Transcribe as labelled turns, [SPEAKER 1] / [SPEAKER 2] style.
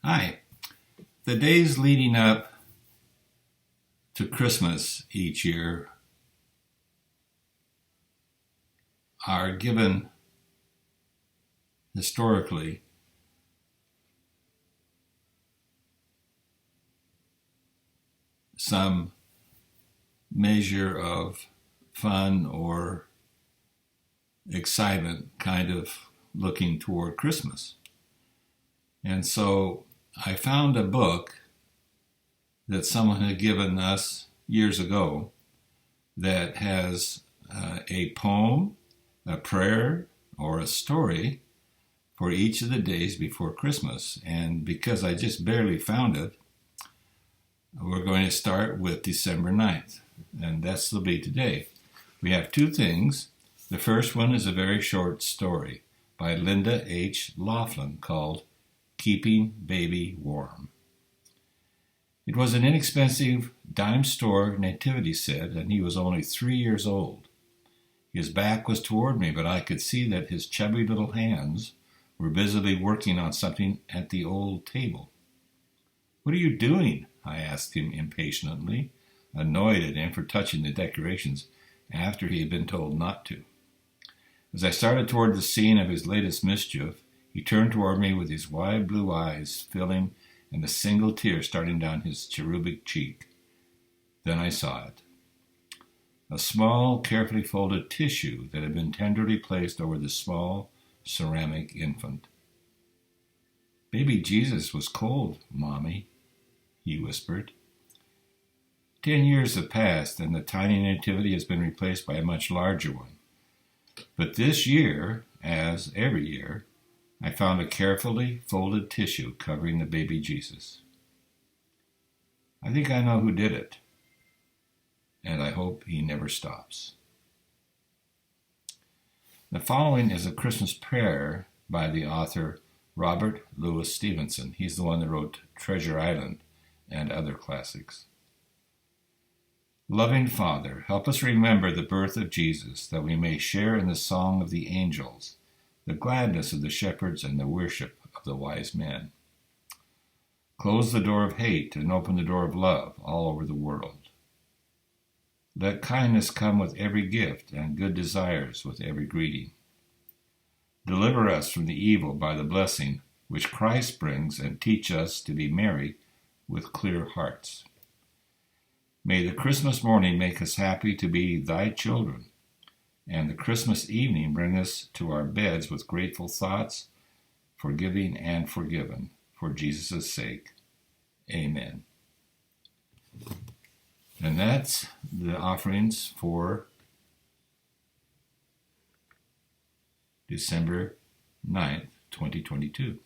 [SPEAKER 1] Hi. The days leading up to Christmas each year are given historically some measure of fun or excitement kind of looking toward Christmas. And so I found a book that someone had given us years ago that has a poem, a prayer, or a story for each of the days before Christmas. And because I just barely found it, we're going to start with December 9th, and that's will be today. We have two things. The first one is a very short story by Linda H. Laughlin called Keeping Baby Warm. It was an inexpensive dime store nativity set, and he was only 3 years old. His back was toward me, but I could see that his chubby little hands were busily working on something at the old table. "What are you doing?" I asked him impatiently, annoyed at him for touching the decorations after he had been told not to. As I started toward the scene of his latest mischief, he turned toward me with his wide blue eyes filling and a single tear starting down his cherubic cheek. Then I saw it. A small, carefully folded tissue that had been tenderly placed over the small, ceramic infant. "Baby Jesus was cold, Mommy," he whispered. 10 years have passed, and the tiny nativity has been replaced by a much larger one. But this year, as every year, I found a carefully folded tissue covering the baby Jesus. I think I know who did it, and I hope he never stops. The following is a Christmas prayer by the author Robert Louis Stevenson. He's the one that wrote Treasure Island and other classics. Loving Father, help us remember the birth of Jesus, that we may share in the song of the angels, the gladness of the shepherds, and the worship of the wise men. Close the door of hate and open the door of love all over the world. Let kindness come with every gift and good desires with every greeting. Deliver us from the evil by the blessing which Christ brings, and teach us to be merry with clear hearts. May the Christmas morning make us happy to be thy children, and the Christmas evening bring us to our beds with grateful thoughts, forgiving and forgiven, for Jesus' sake. Amen. And that's the offerings for December 9th, 2022.